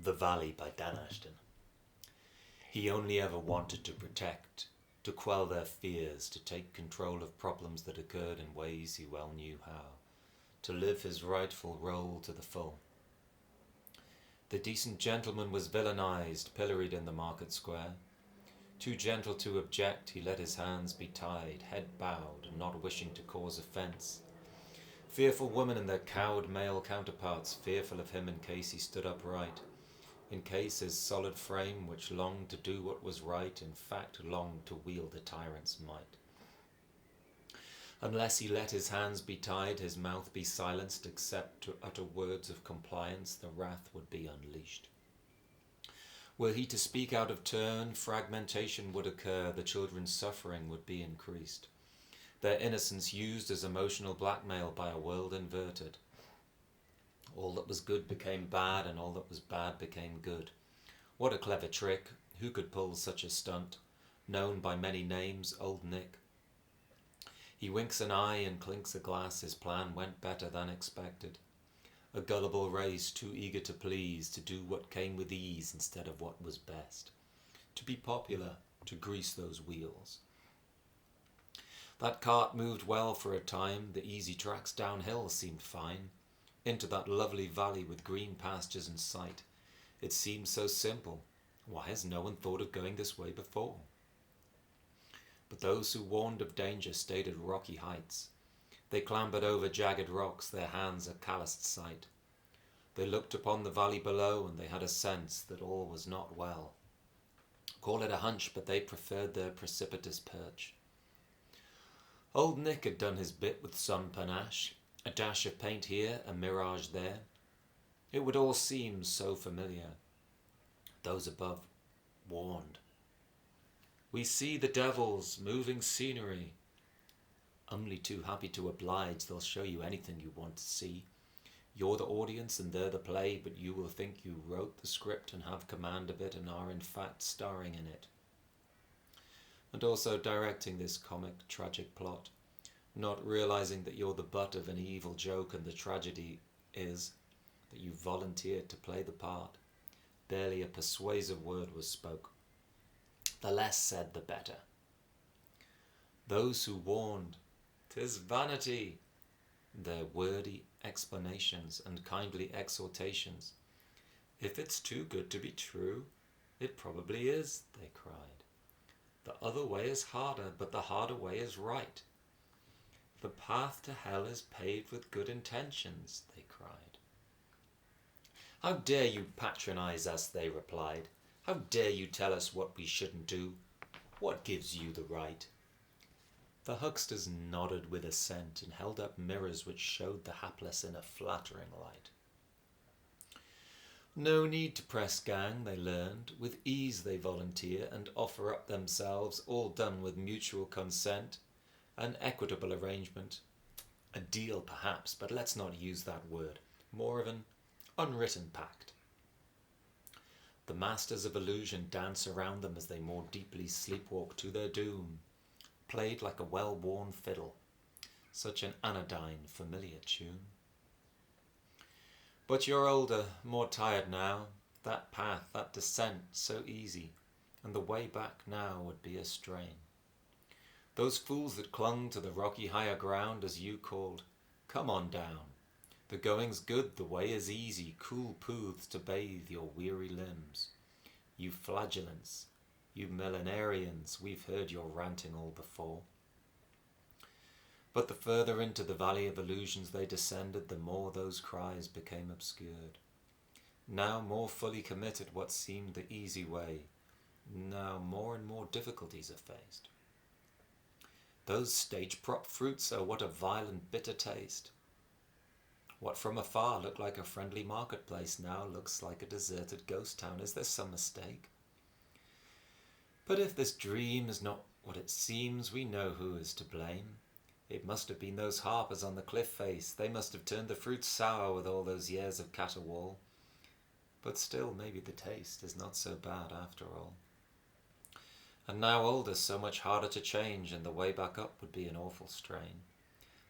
The Valley by Dan Ashton. He only ever wanted to protect, to quell their fears, to take control of problems that occurred in ways he well knew how, to live his rightful role to the full. The decent gentleman was villainised, pilloried in the market square. Too gentle to object, he let his hands be tied, head bowed, and not wishing to cause offence. Fearful women and their cowed male counterparts, fearful of him in case he stood upright, in case his solid frame, which longed to do what was right, in fact longed to wield a tyrant's might. Unless he let his hands be tied, his mouth be silenced, except to utter words of compliance, the wrath would be unleashed. Were he to speak out of turn, fragmentation would occur, the children's suffering would be increased, their innocence used as emotional blackmail by a world inverted. All that was good became bad, and all that was bad became good. What a clever trick! Who could pull such a stunt? Known by many names, Old Nick. He winks an eye and clinks a glass, his plan went better than expected. A gullible race, too eager to please, to do what came with ease instead of what was best. To be popular, to grease those wheels. That cart moved well for a time, the easy tracks downhill seemed fine. Into that lovely valley with green pastures in sight. It seemed so simple. Why has no one thought of going this way before? But those who warned of danger stayed at rocky heights. They clambered over jagged rocks, their hands a calloused sight. They looked upon the valley below, and they had a sense that all was not well. Call it a hunch, but they preferred their precipitous perch. Old Nick had done his bit with some panache. A dash of paint here, a mirage there. It would all seem so familiar. Those above warned. We see the devils, moving scenery. Only too happy to oblige, they'll show you anything you want to see. You're the audience and they're the play, but you will think you wrote the script and have command of it and are in fact starring in it. And also directing this comic, tragic plot. Not realizing that you're the butt of an evil joke, and the tragedy is that you volunteered to play the part. Barely a persuasive word was spoke. The less said, the better. Those who warned, "'Tis vanity," their wordy explanations and kindly exhortations. "If it's too good to be true, it probably is," they cried. "The other way is harder, but the harder way is right. The path to hell is paved with good intentions," they cried. "How dare you patronize us," they replied. "How dare you tell us what we shouldn't do? What gives you the right?" The hucksters nodded with assent and held up mirrors which showed the hapless in a flattering light. No need to press gang, they learned. With ease they volunteer and offer up themselves, all done with mutual consent. An equitable arrangement, a deal perhaps, but let's not use that word, more of an unwritten pact. The masters of illusion dance around them as they more deeply sleepwalk to their doom, played like a well-worn fiddle, such an anodyne, familiar tune. But you're older, more tired now, that path, that descent, so easy, and the way back now would be a strain. Those fools that clung to the rocky higher ground as you called, come on down. The going's good, the way is easy, cool pooths to bathe your weary limbs. You flagellants, you millenarians, we've heard your ranting all before. But the further into the valley of illusions they descended, the more those cries became obscured. Now more fully committed what seemed the easy way, now more and more difficulties are faced. Those stage-prop fruits, oh what a vile and bitter taste. What from afar looked like a friendly marketplace now looks like a deserted ghost town. Is there some mistake? But if this dream is not what it seems, we know who is to blame. It must have been those harpers on the cliff face. They must have turned the fruit sour with all those years of caterwaul. But still, maybe the taste is not so bad after all. And now older, so much harder to change, and the way back up would be an awful strain.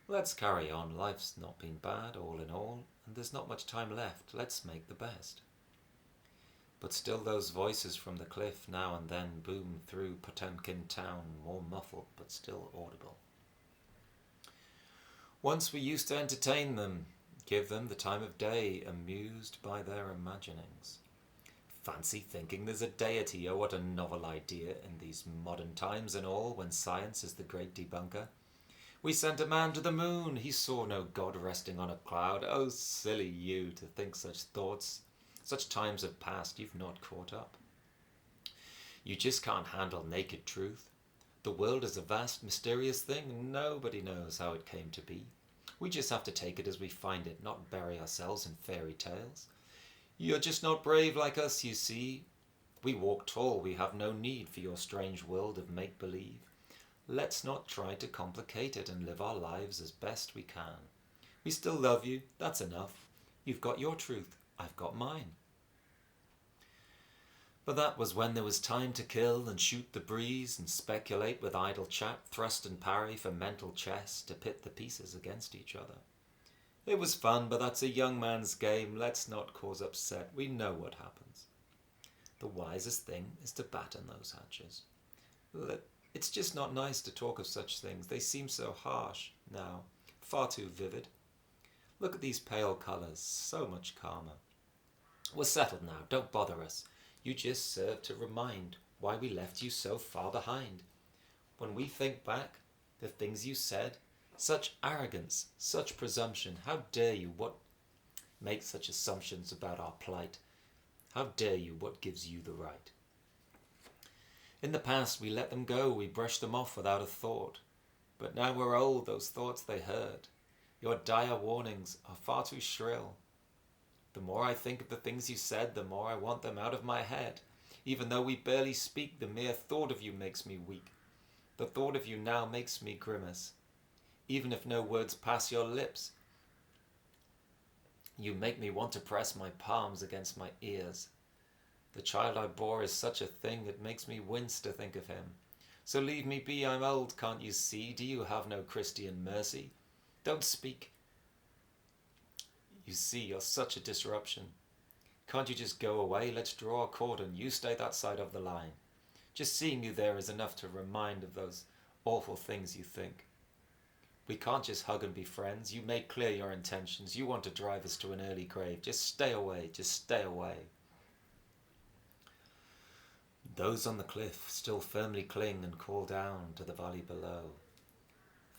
Let's carry on, life's not been bad, all in all, and there's not much time left, let's make the best. but still those voices from the cliff now and then boom through Potemkin town, more muffled but still audible. Once we used to entertain them, give them the time of day, amused by their imaginings. Fancy thinking there's a deity, oh what a novel idea in these modern times and all, when science is the great debunker. We sent a man to the moon, he saw no god resting on a cloud. Oh silly you to think such thoughts. Such times have passed, you've not caught up. You just can't handle naked truth. The world is a vast, mysterious thing, and nobody knows how it came to be. We just have to take it as we find it, not bury ourselves in fairy tales. You're just not brave like us, you see. We walk tall, we have no need for your strange world of make-believe. Let's not try to complicate it and live our lives as best we can. We still love you, that's enough. You've got your truth, I've got mine. But that was when there was time to kill and shoot the breeze and speculate with idle chat, thrust and parry for mental chess to pit the pieces against each other. It was fun, but that's a young man's game. Let's not cause upset. We know what happens. The wisest thing is to batten those hatches. It's just not nice to talk of such things. They seem so harsh now, far too vivid. Look at these pale colours, so much calmer. We're settled now, don't bother us. You just serve to remind why we left you so far behind. When we think back, the things you said, such arrogance, such presumption, how dare you make such assumptions about our plight? How dare you, what gives you the right? In the past we let them go, we brushed them off without a thought. But now we're old, those thoughts they hurt. Your dire warnings are far too shrill. The more I think of the things you said, the more I want them out of my head. Even though we barely speak, the mere thought of you makes me weak. The thought of you now makes me grimace. Even if no words pass your lips, you make me want to press my palms against my ears. The child I bore is such a thing, it makes me wince to think of him. So leave me be, I'm old, can't you see? Do you have no Christian mercy? Don't speak. You see, you're such a disruption. Can't you just go away? Let's draw a cordon. You stay that side of the line. Just seeing you there is enough to remind of those awful things you think. We can't just hug and be friends. You made clear your intentions. You want to drive us to an early grave. Just stay away. Just stay away. Those on the cliff still firmly cling and call down to the valley below.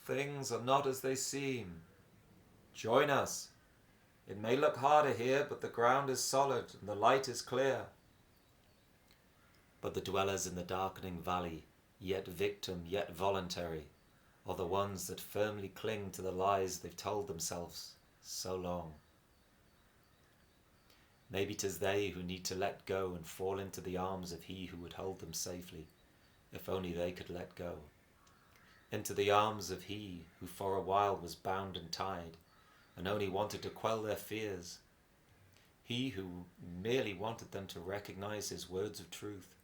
Things are not as they seem. Join us. It may look harder here, but the ground is solid and the light is clear. But the dwellers in the darkening valley, yet victim, yet voluntary, are the ones that firmly cling to the lies they've told themselves so long. Maybe 'tis they who need to let go and fall into the arms of he who would hold them safely, if only they could let go. Into the arms of he who for a while was bound and tied, and only wanted to quell their fears. He who merely wanted them to recognize his words of truth,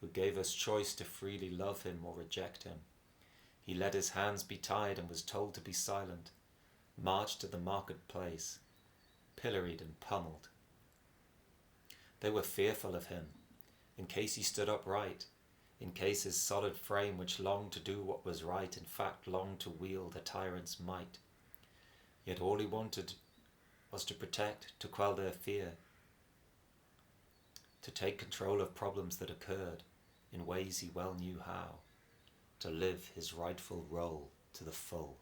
who gave us choice to freely love him or reject him. He let his hands be tied and was told to be silent, marched to the marketplace, pilloried and pummeled. They were fearful of him, in case he stood upright, in case his solid frame, which longed to do what was right, in fact longed to wield a tyrant's might. Yet all he wanted was to protect, to quell their fear, to take control of problems that occurred in ways he well knew how, to live his rightful role to the full.